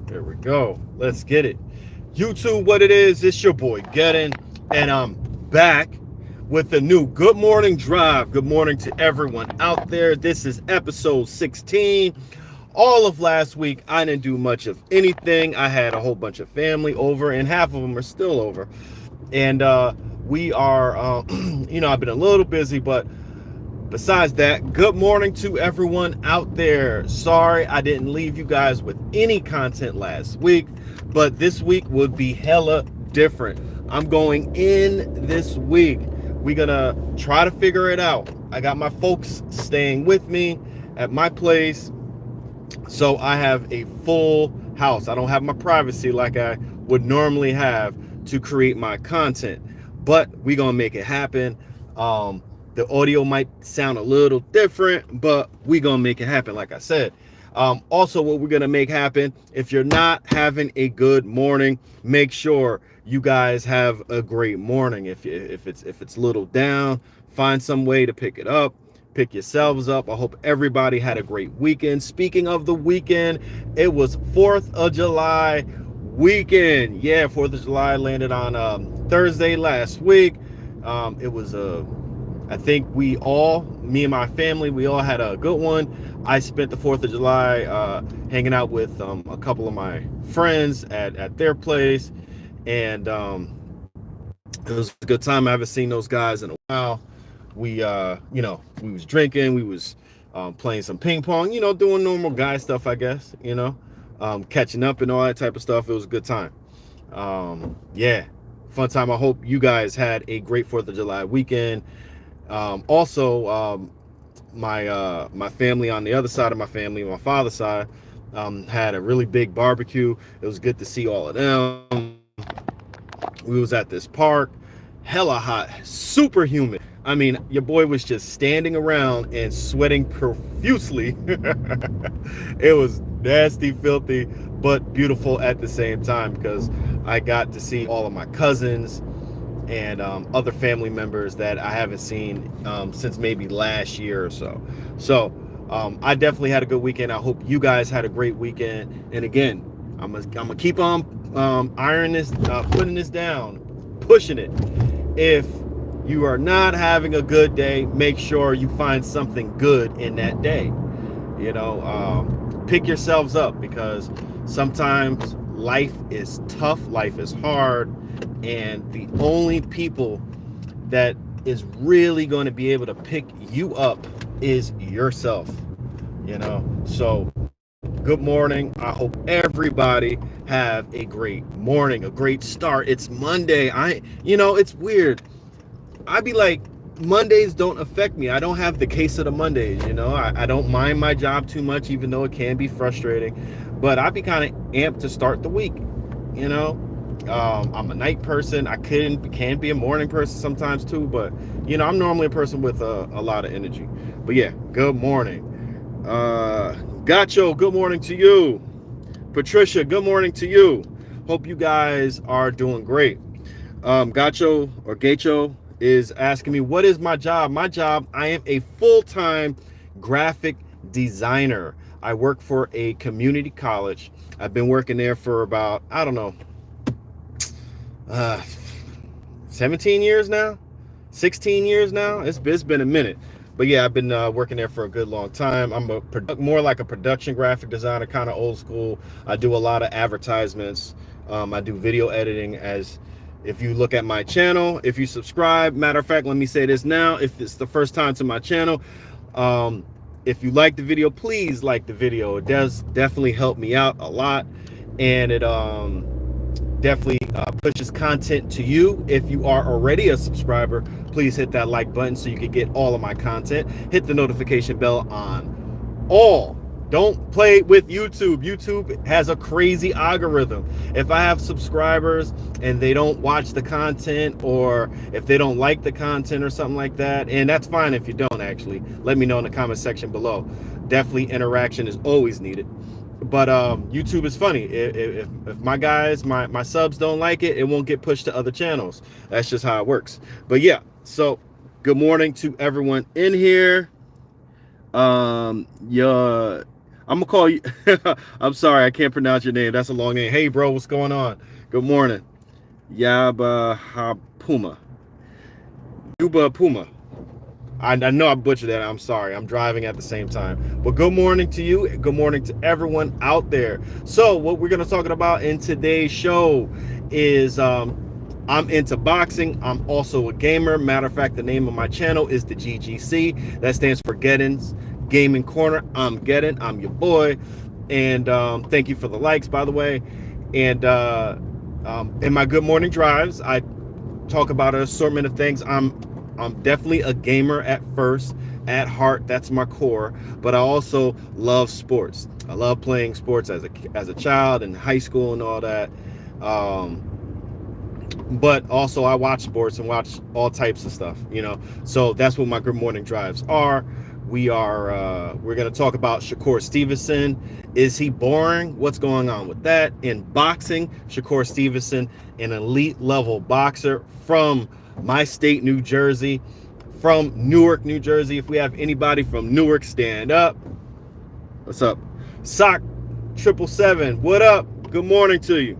There we go. Let's get it. YouTube, what it is, it's your boy Gettin, and I'm back with a new Good Morning Drive. Good morning to everyone out there. This is episode 16. All of last week, I didn't do much of anything. I had a whole bunch of family over, and half of them are still over. And we are, I've been a little busy, but besides that, good morning to everyone out there. Sorry I didn't leave you guys with any content last week, but this week would be hella different. I'm going in this week. We're gonna try to figure it out. I got my folks staying with me at my place, so I have a full house. I don't have my privacy like I would normally have to create my content, but we're gonna make it happen. The audio might sound a little different, but we're gonna make it happen, like I said. Also, what we're gonna make happen, if you're not having a good morning, make sure you guys have a great morning. If it's a little down, find some way to pick it up. Pick yourselves up. I hope everybody had a great weekend. Speaking of the weekend, it was 4th of July weekend. Yeah, 4th of July landed on Thursday last week. It was I think me and my family, we all had a good one. I spent the 4th of July hanging out with a couple of my friends at their place, and it was a good time. I haven't seen those guys in a while. We we was drinking, we was playing some ping pong, doing normal guy stuff, I guess, catching up and all that type of stuff. It was a good time. Yeah, fun time. I hope you guys had a great 4th of July weekend. Also, my family on the other side of my family, my father's side, had a really big barbecue. It was good to see all of them. We was at this park, hella hot, super humid. I mean, your boy was just standing around and sweating profusely. It was nasty, filthy, but beautiful at the same time, because I got to see all of my cousins and other family members that I haven't seen since maybe last year or so. So I definitely had a good weekend. I hope you guys had a great weekend. And again, I'm gonna keep on ironing this, putting this down, pushing it. If you are not having a good day, make sure you find something good in that day. Pick yourselves up, because sometimes life is tough, life is hard, and the only people that is really going to be able to pick you up is yourself. So good morning. I hope everybody have a great morning, a great start. It's Monday. It's weird. I be like, Mondays don't affect me. I don't have the case of the Mondays. I don't mind my job too much, even though it can be frustrating, but I be kind of amped to start the week. I'm a night person. I can be a morning person sometimes too, but I'm normally a person with a lot of energy. But yeah, good morning. Gacho, good morning to you. Patricia, good morning to you. Hope you guys are doing great. Gacho or Gacho is asking me, what is my job? My job, I am a full-time graphic designer. I work for a community college. I've been working there for about, I don't know, 17 years now, 16 years now. It's been a minute, but yeah, I've been working there for a good long time. I'm more like a production graphic designer, kind of old school. I do a lot of advertisements. I do video editing. As if you look at my channel, if you subscribe, matter of fact, let me say this now, if it's the first time to my channel, if you like the video, please like the video. It does definitely help me out a lot, and it definitely pushes content to you. If you are already a subscriber, please hit that like button so you can get all of my content. Hit the notification bell on all. Don't play with YouTube. YouTube has a crazy algorithm. If I have subscribers and they don't watch the content, or if they don't like the content or something like that, and that's fine if you don't, actually, let me know in the comment section below. Definitely interaction is always needed. But YouTube is funny. If my guys, my subs don't like it, it won't get pushed to other channels. That's just how it works. But yeah, so good morning to everyone in here. Yeah, I'm gonna call you. I'm sorry, I can't pronounce your name. That's a long name. Hey, bro, what's going on? Good morning. Yaba Puma. Yuba Puma. I know I butchered that. I'm sorry. I'm driving at the same time. But good morning to you. Good morning to everyone out there. So what we're going to talk about in today's show is I'm into boxing. I'm also a gamer. Matter of fact, the name of my channel is the GGC. That stands for Gettin's Gaming Corner. I'm Gettin. I'm your boy. And thank you for the likes, by the way. And in my good morning drives, I talk about an assortment of things. I'm definitely a gamer at first, at heart. That's my core. But I also love sports. I love playing sports as a child in high school and all that. But also I watch sports and watch all types of stuff, you know. So that's what my good morning drives are. We're going to talk about Shakur Stevenson. Is he boring? What's going on with that? In boxing, Shakur Stevenson, an elite level boxer from my state, New Jersey, from Newark, New Jersey. If we have anybody from Newark, stand up. What's up? Sock 777, what up? Good morning to you.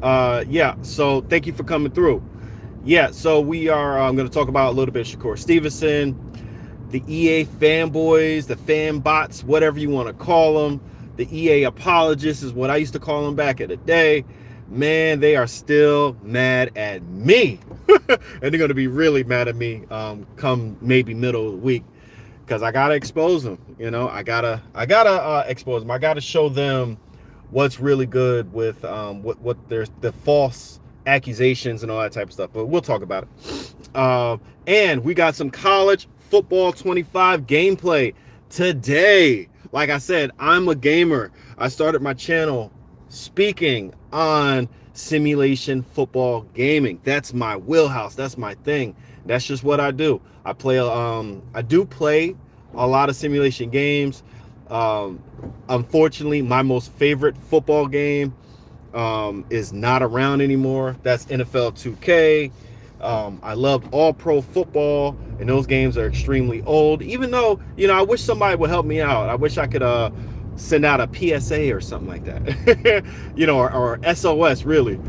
Yeah, so thank you for coming through. Yeah, so I'm going to talk about a little bit of Shakur Stevenson, the EA fanboys, the fan bots, whatever you want to call them. The EA apologists is what I used to call them back in the day. Man, they are still mad at me. And they're going to be really mad at me come maybe middle of the week, because I got to expose them. You know, I gotta expose them. I got to show them what's really good with what there's the false accusations and all that type of stuff. But we'll talk about it. And we got some college football 25 gameplay today. Like I said, I'm a gamer. I started my channel speaking on simulation football gaming. That's my wheelhouse. That's my thing. That's just what I do. I do play a lot of simulation games. Unfortunately, my most favorite football game is not around anymore. That's NFL 2K. I loved all pro football, and those games are extremely old. Even though, you know, I wish somebody would help me out. I wish I could send out a PSA or something like that, you know, or SOS really.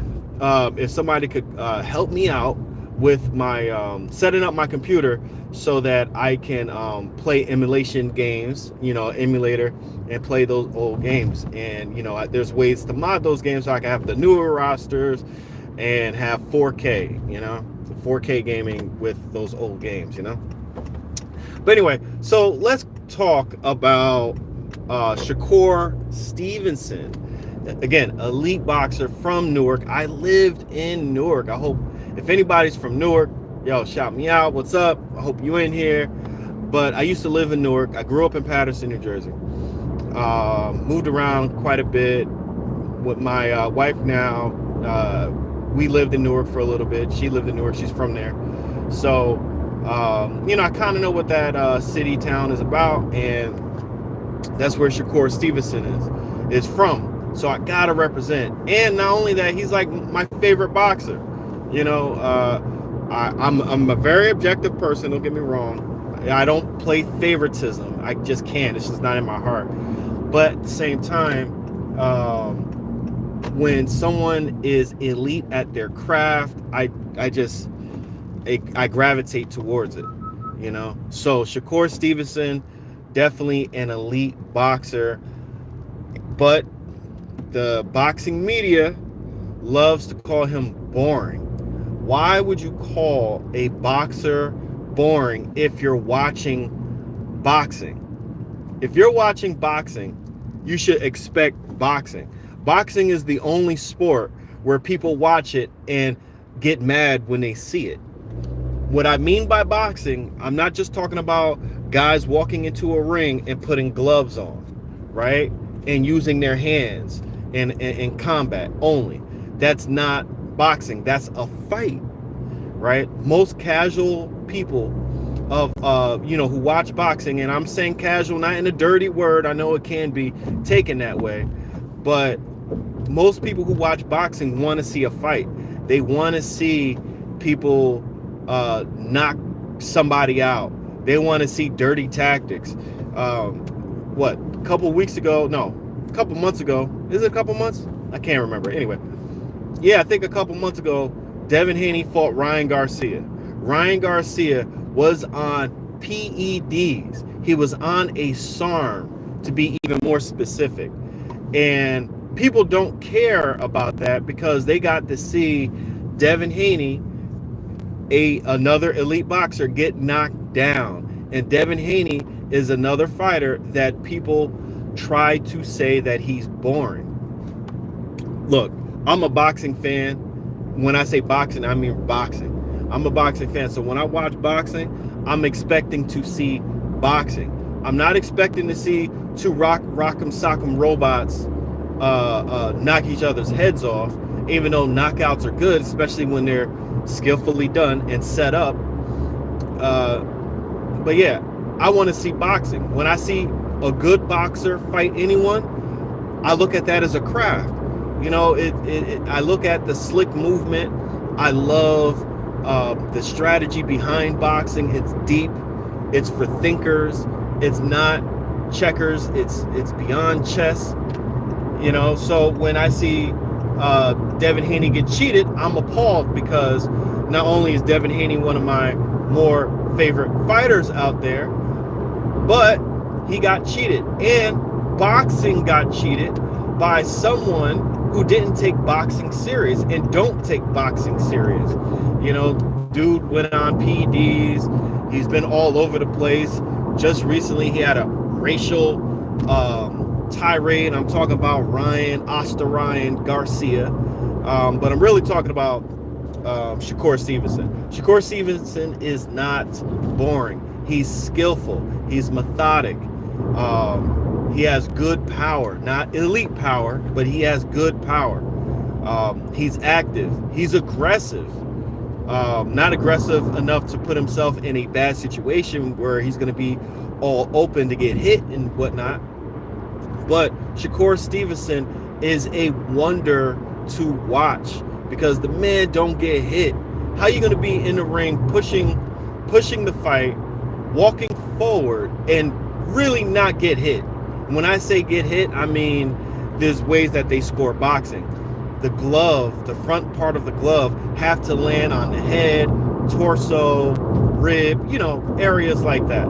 If somebody could help me out with my setting up my computer so that I can play emulation games, you know, emulator, and play those old games. And, you know, there's ways to mod those games so I can have the newer rosters and have 4K, you know, 4K gaming with those old games, you know. But anyway, so let's talk about Shakur Stevenson. Again, elite boxer from Newark. I lived in Newark. I hope if anybody's from Newark, yo, shout me out. What's up? I hope you in here. But I used to live in Newark. I grew up in Paterson, New Jersey. Moved around quite a bit with my wife now. We lived in Newark for a little bit. She lived in Newark. She's from there. So, you know, I kind of know what that city, town is about. And that's where Shakur Stevenson is from. So I got to represent. And not only that, he's like my favorite boxer. You know, I'm a very objective person. Don't get me wrong. I don't play favoritism. I just can't. It's just not in my heart. But at the same time, when someone is elite at their craft, I gravitate towards it, you know. So Shakur Stevenson, definitely an elite boxer, but the boxing media loves to call him boring. Why would you call a boxer boring if you're watching boxing? If you're watching boxing, you should expect boxing. Boxing is the only sport where people watch it and get mad when they see it. What I mean by boxing, I'm not just talking about guys walking into a ring and putting gloves on, right? And using their hands in combat only. That's not boxing. That's a fight, right? Most casual people you know, who watch boxing, and I'm saying casual not in a dirty word, I know it can be taken that way, but most people who watch boxing want to see a fight. They want to see people knock somebody out. They want to see dirty tactics. What couple weeks ago, no, a couple months ago. Is it a couple months? I can't remember. Anyway, yeah, I think a couple months ago, Devin Haney fought Ryan Garcia. Ryan Garcia was on PEDs. He was on a SARM, to be even more specific. And people don't care about that because they got to see Devin Haney, another elite boxer, get knocked down. And Devin Haney is another fighter that people try to say that he's boring. Look, I'm a boxing fan. When I say boxing, I mean boxing. I'm a boxing fan. So when I watch boxing, I'm expecting to see boxing. I'm not expecting to see two rock'em sock'em robots knock each other's heads off, even though knockouts are good, especially when they're skillfully done and set up. But yeah, I want to see boxing. When I see a good boxer fight anyone, I look at that as a craft. You know, I look at the slick movement. I love the strategy behind boxing. It's deep. It's for thinkers. It's not checkers. It's beyond chess. You know, so when I see Devin Haney get cheated, I'm appalled because not only is Devin Haney one of my more favorite fighters out there, but he got cheated. And boxing got cheated by someone who didn't take boxing serious and don't take boxing serious. You know, dude went on PEDs. He's been all over the place. Just recently, he had a racial tirade. I'm talking about Ryan Garcia. But I'm really talking about Shakur Stevenson. Shakur Stevenson is not boring. He's skillful. He's methodic. He has good power, not elite power, but he has good power. He's active. He's aggressive. Not aggressive enough to put himself in a bad situation where he's going to be all open to get hit and whatnot. But Shakur Stevenson is a wonder to watch because the man don't get hit. How are you going to be in the ring pushing the fight, walking forward, and really not get hit? When I say get hit, I mean there's ways that they score boxing. The glove, the front part of the glove, have to land on the head, torso, rib, you know, areas like that.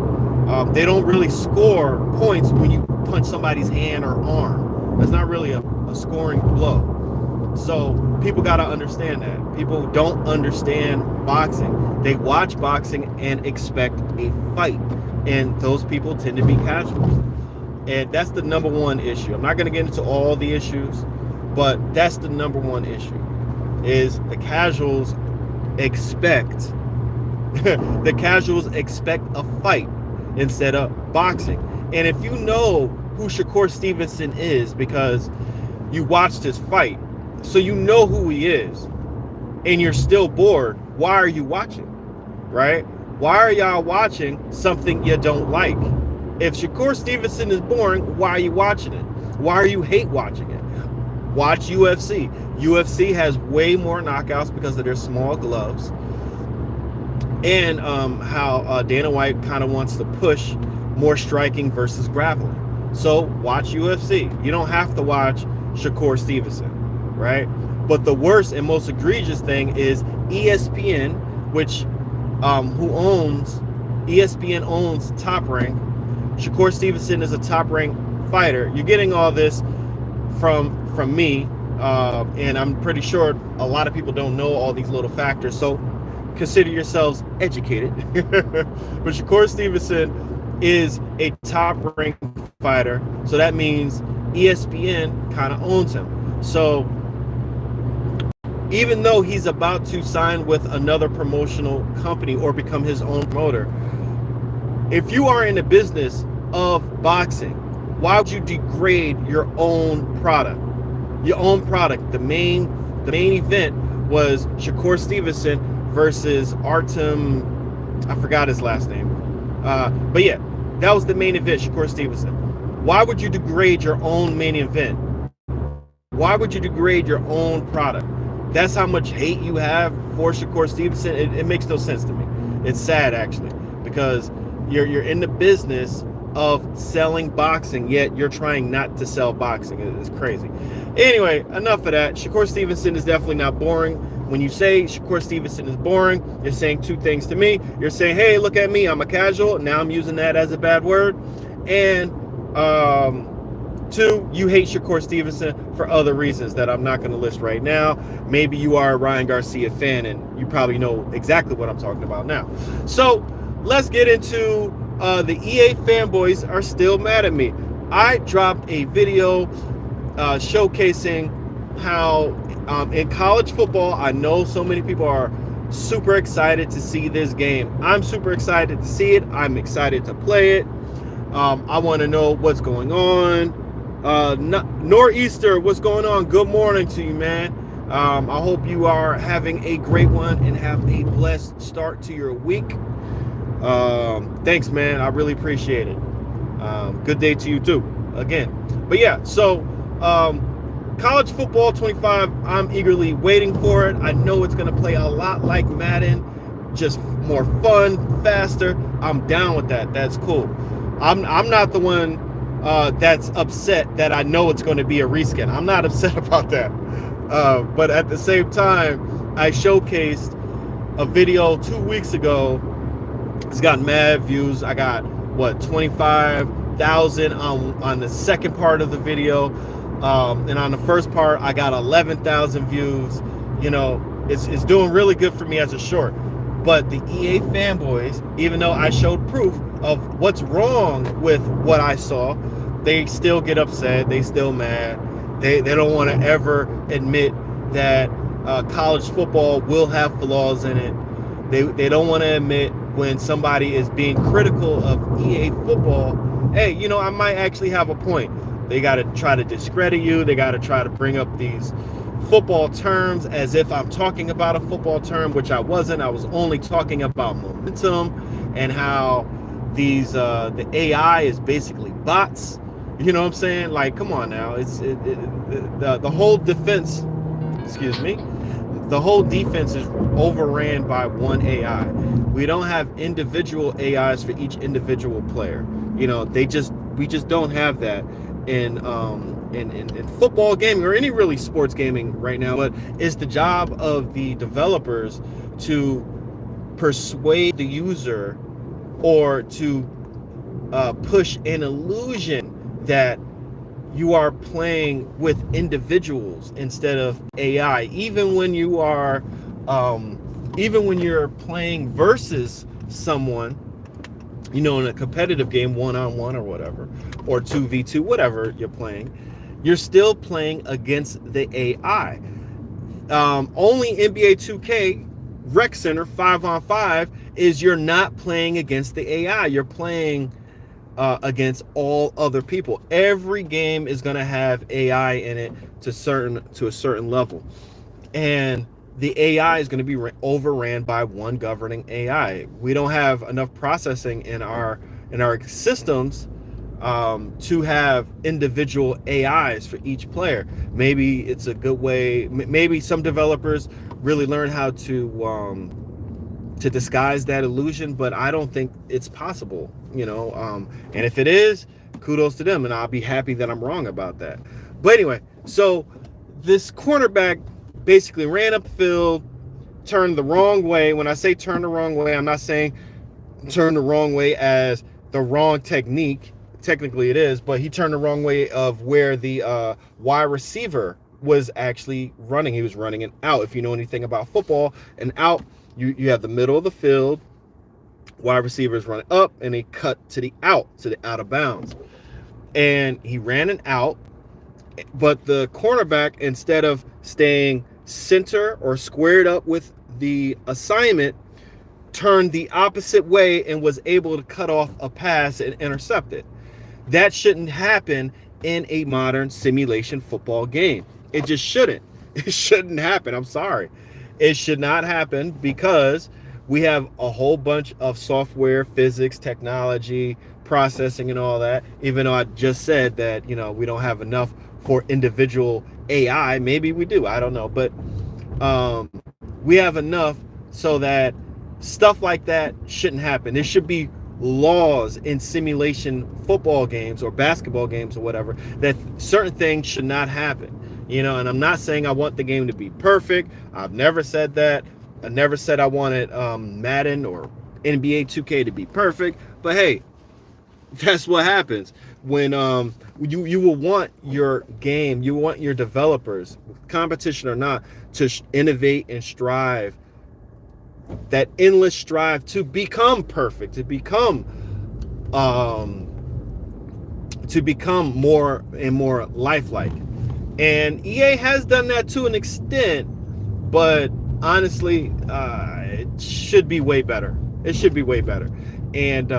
They don't really score points when you punch somebody's hand or arm. That's not really a scoring blow. So people got to understand that. People don't understand boxing. They watch boxing and expect a fight. And those people tend to be casuals. And that's the number one issue. I'm not going to get into all the issues, but that's the number one issue, is the casuals expect a fight instead of boxing. And if you know who Shakur Stevenson is because you watched his fight, so you know who he is, and you're still bored, why are you watching, right? Why are y'all watching something you don't like? If Shakur Stevenson is boring, why are you watching it? Why are you hate watching it? Watch UFC. UFC has way more knockouts because of their small gloves. And how Dana White kind of wants to push more striking versus grappling. So watch UFC. You don't have to watch Shakur Stevenson, right? But the worst and most egregious thing is ESPN, which ESPN owns Top Rank. Shakur Stevenson is a top ranked fighter. You're getting all this from me, and I'm pretty sure a lot of people don't know all these little factors, so consider yourselves educated. But Shakur Stevenson is a top ranked fighter, so that means ESPN kind of owns him. So even though he's about to sign with another promotional company or become his own promoter, if you are in the business of boxing, why would you degrade your own product? Your own product. The main event was Shakur Stevenson versus Artem. I forgot his last name. But yeah, that was the main event, Shakur Stevenson. Why would you degrade your own main event? Why would you degrade your own product? That's how much hate you have for Shakur Stevenson. It makes no sense to me. It's sad, actually, because you're in the business of selling boxing, yet you're trying not to sell boxing. It's crazy. Anyway, enough of that. Shakur Stevenson is definitely not boring. When you say Shakur Stevenson is boring, you're saying two things to me. You're saying, hey, look at me, I'm a casual. Now I'm using that as a bad word. And two, you hate Shakur Stevenson for other reasons that I'm not going to list right now. Maybe you are a Ryan Garcia fan and you probably know exactly what I'm talking about now. So let's get into the EA fanboys are still mad at me. I dropped a video showcasing how in college football, I know so many people are super excited to see this game. I'm super excited to see it. I'm excited to play it. I want to know what's going on. Nor'easter, what's going on? Good morning to you, man. I hope you are having a great one and have a blessed start to your week. Thanks, man. I really appreciate it. Good day to you too, again. But yeah, so college football 25, I'm eagerly waiting for it. I know it's going to play a lot like Madden, just more fun, faster. I'm down with that. That's cool. I'm not the one that's upset that I know it's going to be a reskin. I'm not upset about that. But at the same time, I showcased a video 2 weeks ago. It's got mad views. I got, 25,000 on the second part of the video. And on the first part, I got 11,000 views. You know, it's doing really good for me as a short. But the EA fanboys, even though I showed proof of what's wrong with what I saw, they still get upset. They still mad. They don't want to ever admit that college football will have flaws in it. They don't want to admit when somebody is being critical of EA football, hey, you know, I might actually have a point. They got to try to discredit you. They got to try to bring up these football terms as if I'm talking about a football term, which I wasn't. I was only talking about momentum and how these the AI is basically bots. You know what I'm saying? Like, come on now. The whole defense, excuse me, the whole defense is overran by one AI. We don't have individual AIs for each individual player. You know, we just don't have that in football gaming or any really sports gaming right now. But it's the job of the developers to persuade the user or to push an illusion that you are playing with individuals instead of AI. Even when you are, even when you're playing versus someone, you know, in a competitive game, 1-on-1 or whatever, or 2v2, whatever you're playing, you're still playing against the AI. Only NBA 2K Rec Center 5-on-5 is you're not playing against the AI. You're playing against all other people. Every game is going to have AI in it to a certain level, and the AI is going to be overran by one governing AI. We don't have enough processing in our systems to have individual AIs for each player. Maybe it's a good way. Maybe some developers really learn how to disguise that illusion, but I don't think it's possible, you know. And if it is, kudos to them, and I'll be happy that I'm wrong about that. But anyway, so this cornerback basically ran up the field, turned the wrong way. When I say turn the wrong way, I'm not saying turn the wrong way as the wrong technique. Technically it is, but he turned the wrong way of where the wide receiver was actually running. He was running an out. If you know anything about football, an out, you have the middle of the field, wide receivers running up, and they cut to the out of bounds. And he ran an out, but the cornerback, instead of staying center or squared up with the assignment, turned the opposite way and was able to cut off a pass and intercept it. That shouldn't happen in a modern simulation football game. It just shouldn't. It shouldn't happen. I'm sorry. It should not happen because we have a whole bunch of software, physics, technology, processing, and all that. Even though I just said that, you know, we don't have enough for individual AI. Maybe we do. I don't know. But we have enough so that stuff like that shouldn't happen. There should be laws in simulation football games or basketball games or whatever, that certain things should not happen. And I'm not saying I want the game to be perfect. I've never said that. I never said I wanted Madden or NBA 2K to be perfect. But hey, that's what happens when you will want your game, you want your developers, competition or not, to innovate and strive, that endless strive to become perfect, to become more and more lifelike. And EA has done that to an extent, but honestly, it should be way better. It should be way better. And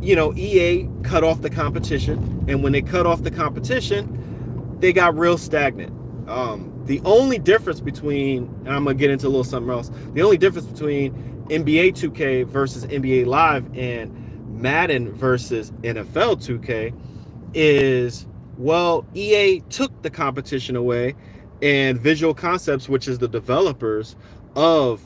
EA cut off the competition, and when they cut off the competition, they got real stagnant. The only difference between, and I'm gonna get into a little something else, the only difference between NBA 2K versus NBA Live and Madden versus NFL 2K is, well, EA took the competition away, and Visual Concepts, which is the developers of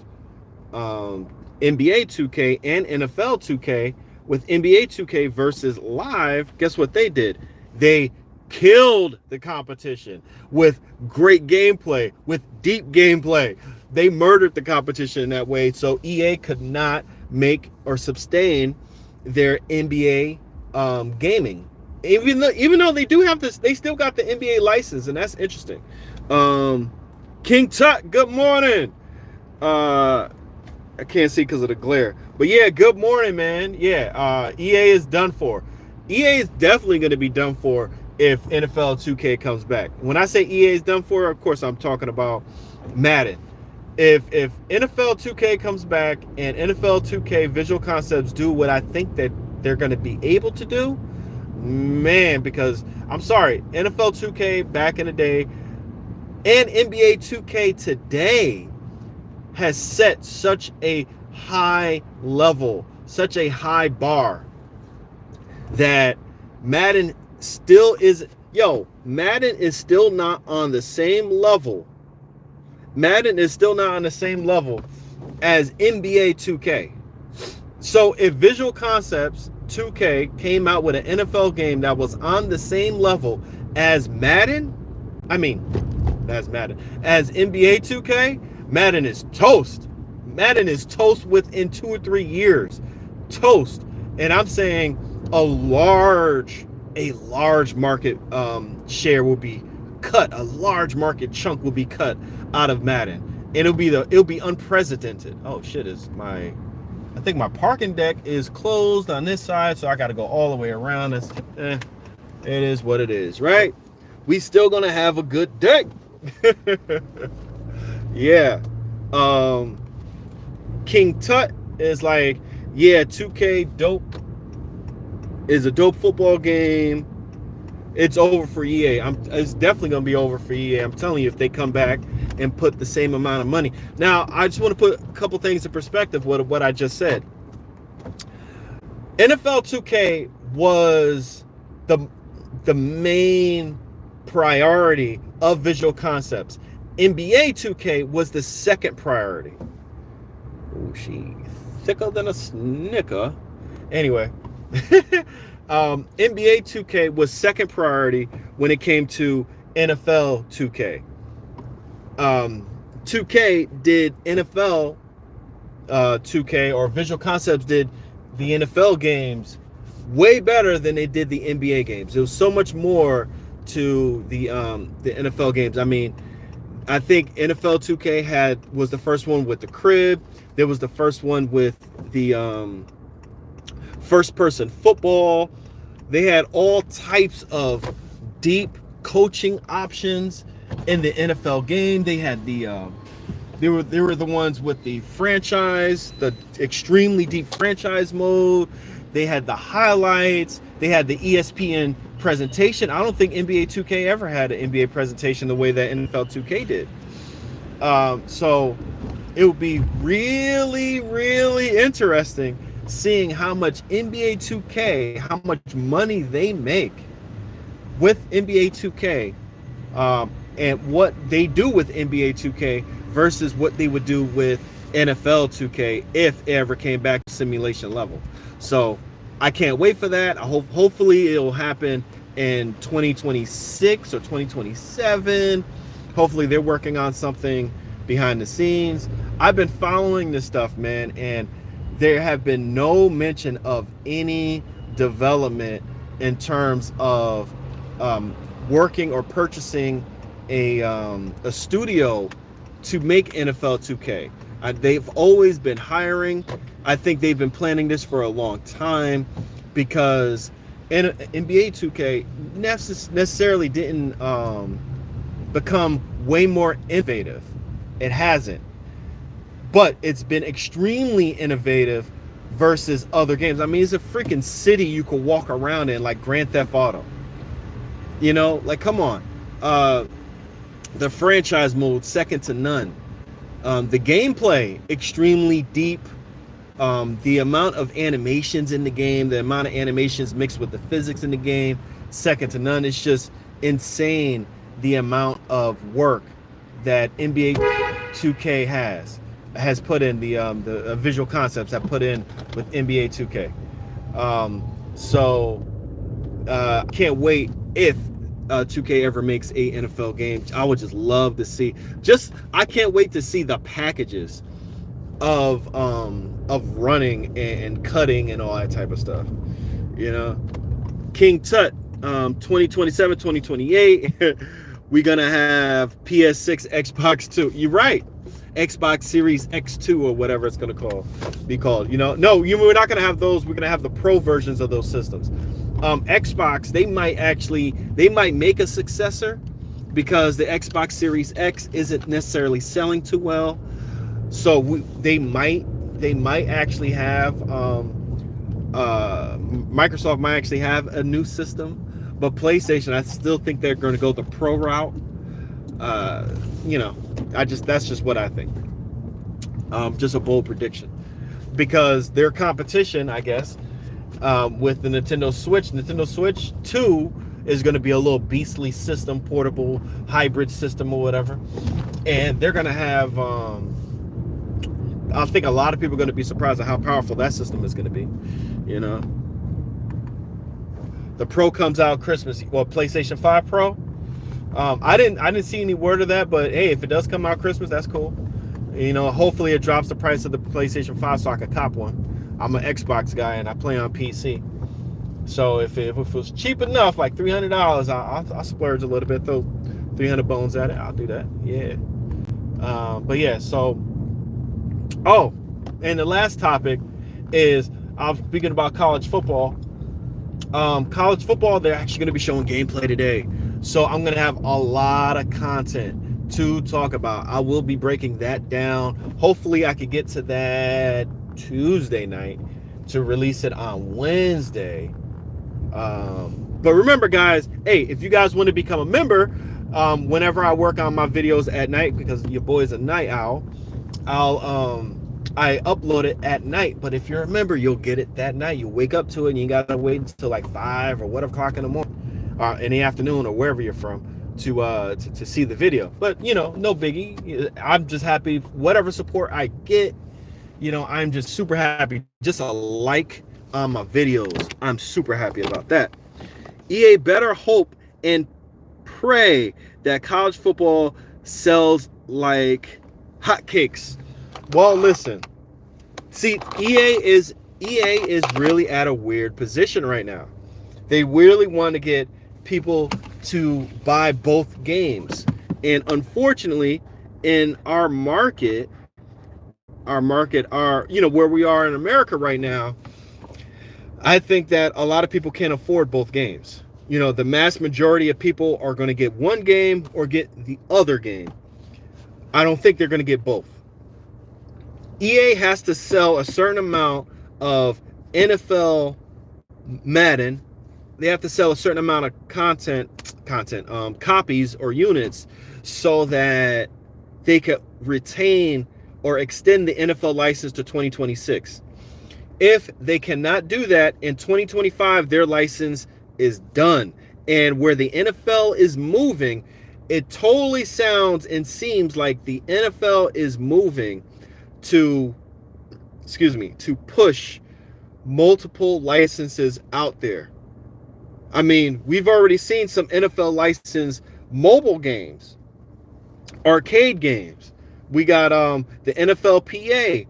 NBA 2K and NFL 2K, with NBA 2K versus Live, guess what they did? They killed the competition with great gameplay, with deep gameplay. They murdered the competition in that way, so EA could not make or sustain their NBA gaming. Even though they do have this, they still got the NBA license, and that's interesting. King Tut, good morning. I can't see because of the glare. But yeah, good morning, man. Yeah, EA is done for. EA is definitely going to be done for if NFL 2K comes back. When I say EA is done for, of course, I'm talking about Madden. If NFL 2K comes back and NFL 2K Visual Concepts do what I think that they're going to be able to do, man, because I'm sorry, NFL 2K back in the day and NBA 2K today has set such a high level, such a high bar, that Madden still is, Madden is still not on the same level. Madden is still not on the same level as NBA 2K. So if Visual Concepts 2K came out with an NFL game that was on the same level as Madden, as NBA 2K, Madden is toast. Madden is toast within 2 or 3 years. Toast. And I'm saying a large market share will be cut. A large market chunk will be cut out of Madden. And it'll be unprecedented. Oh shit, I think my parking deck is closed on this side, so I got to go all the way around. It is what it is, right? We still gonna have a good day. Yeah. King Tut is like, yeah, 2K dope is a dope football game. It's over for EA. It's definitely gonna be over for EA. I'm telling you, if they come back and put the same amount of money. Now, I just want to put a couple things in perspective with what I just said. NFL 2K was the main priority of Visual Concepts. NBA 2K was the second priority. Oh, she thicker than a snicker. Anyway, NBA 2K was second priority when it came to NFL 2K. 2K did NFL 2K, or Visual Concepts did the NFL games way better than they did the NBA games. There was so much more to the NFL games. I mean, I think NFL 2K was the first one with the crib. There was the first one with the first-person football. They had all types of deep coaching options in the NFL game. They had they were the ones with the franchise, the extremely deep franchise mode. They had the highlights. They had the ESPN presentation. I don't think NBA 2K ever had an NBA presentation the way that NFL 2K did. So it would be really, really interesting seeing how much NBA 2K, how much money they make with NBA 2K, and what they do with NBA 2K versus what they would do with NFL 2K if it ever came back to simulation level. So I can't wait for that. Hopefully it'll happen in 2026 or 2027. Hopefully they're working on something behind the scenes. I've been following this stuff, man, and there have been no mention of any development in terms of working or purchasing a studio to make NFL 2K. They've always been hiring. I think they've been planning this for a long time because NBA 2K necessarily didn't become way more innovative. It hasn't. But it's been extremely innovative versus other games. I mean, it's a freaking city you could walk around in, like Grand Theft Auto. You know, like, come on. The franchise mode, second to none. The gameplay, extremely deep. The amount of animations in the game, the amount of animations mixed with the physics in the game, second to none. It's just insane the amount of work that NBA 2K has put in, the visual concepts have put in with NBA 2K. So can't wait if 2K ever makes a NFL game. I would just love to see. I can't wait to see the packages of running and cutting and all that type of stuff. You know, King Tut, 2027, 2028. We're gonna have PS6, Xbox 2. You're right. Xbox Series X2 or whatever it's gonna be called. You know, no, we're not gonna have those. We're gonna have the pro versions of those systems. Xbox, they might make a successor because the Xbox Series X isn't necessarily selling too well. So they might actually have Microsoft might actually have a new system, but PlayStation, I still think they're going to go the pro route. You know, that's just what I think. Just a bold prediction, because their competition, I guess, with the Nintendo Switch 2 is going to be a little beastly system, portable hybrid system or whatever, and they're going to have. I think a lot of people are going to be surprised at how powerful that system is going to be. You know, the Pro comes out Christmas. Well, PlayStation 5 Pro. I didn't see any word of that, but hey, if it does come out Christmas, that's cool. You know, hopefully it drops the price of the PlayStation 5 so I can cop one. I'm an Xbox guy and I play on PC. So if it was cheap enough, like $300, I'll splurge a little bit, throw 300 bones at it. I'll do that. Yeah. But yeah, so. Oh, and the last topic is, I'm speaking about college football. College football, they're actually going to be showing gameplay today. So I'm going to have a lot of content to talk about. I will be breaking that down. Hopefully I could get to that Tuesday night to release it on Wednesday. But remember, guys, hey, if you guys want to become a member, whenever I work on my videos at night, because your boy's a night owl, I upload it at night. But if you're a member, you'll get it that night. You wake up to it and you gotta wait until like 5 or whatever o'clock in the morning, in the afternoon, or wherever you're from, to see the video. But you know, no biggie. I'm just happy whatever support I get. You know, I'm just super happy. Just a like on my videos, I'm super happy about that. EA better hope and pray that college football sells like hotcakes. Well, listen. See, EA is really at a weird position right now. They really want to get people to buy both games. And unfortunately, in our market, you know, where we are in America right now, I think that a lot of people can't afford both games. You know, the mass majority of people are going to get one game or get the other game. I don't think they're going to get both. EA has to sell a certain amount of NFL Madden. They have to sell a certain amount of copies or units, so that they could retain or extend the NFL license to 2026. If they cannot do that in 2025, their license is done. And where the NFL is moving, it totally sounds and seems like the NFL is moving to push multiple licenses out there. I mean, we've already seen some NFL licensed mobile games, arcade games. We got the NFLPA.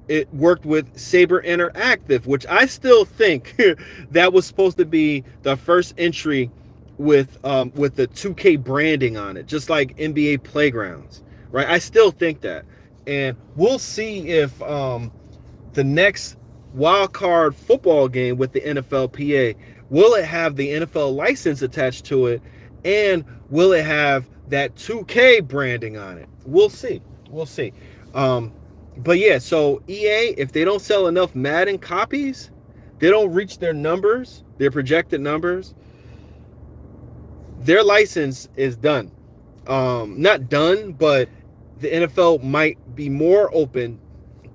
It worked with Saber Interactive, which I still think that was supposed to be the first entry with the 2K branding on it, just like NBA Playgrounds, right? I still think that, and we'll see if the next wild card football game with the NFLPA, will it have the NFL license attached to it, and will it have that 2K branding on it? We'll see. We'll see. But yeah, so EA, if they don't sell enough Madden copies, they don't reach their numbers, their projected numbers, their license is done. Not done, but the NFL might be more open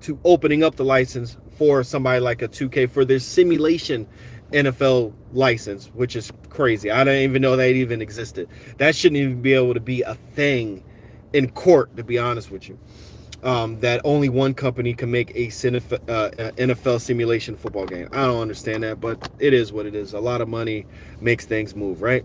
to opening up the license for somebody like a 2K for their simulation NFL license, which is crazy. I didn't even know that even existed. That shouldn't even be able to be a thing in court, to be honest with you. That only one company can make a NFL simulation football game. I don't understand that, but it is what it is. A lot of money makes things move, right?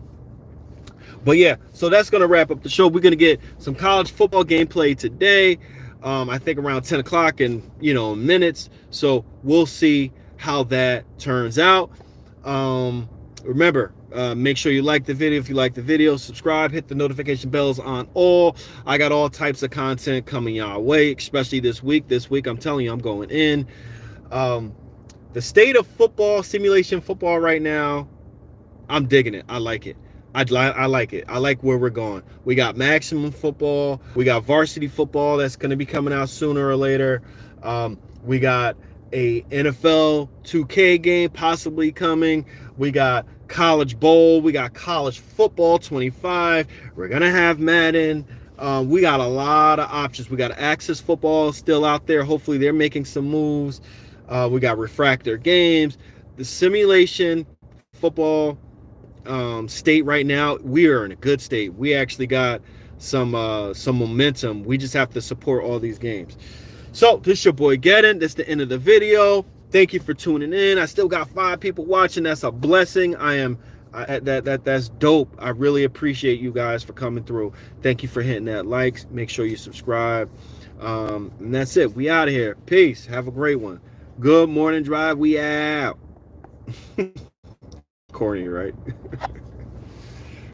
But yeah, so that's going to wrap up the show. We're going to get some college football gameplay today. I think around 10 o'clock in, minutes. So we'll see how that turns out. Remember, make sure you like the video. If you like the video, subscribe, hit the notification bells on all. I got all types of content coming your way, especially this week. This week, I'm telling you, I'm going in. The state of football, simulation football right now, I'm digging it. I like it. I like it. I like where we're going. We got maximum football. We got varsity football that's going to be coming out sooner or later. We got a NFL 2K game possibly coming. We got college bowl. We got college football 25. We're going to have Madden. We got a lot of options. We got Access football still out there. Hopefully they're making some moves. We got Refractor games. The simulation football state right now, we are in a good state. We actually got some momentum. We just have to support all these games. So this is your boy Gedden. That's the end of the video. Thank you for tuning in. I still got 5 people watching. That's a blessing. That's dope. I really appreciate you guys for coming through. Thank you for hitting that likes. Make sure you subscribe. And that's it. We out of here. Peace. Have a great one. Good morning drive. We out. Corny, right?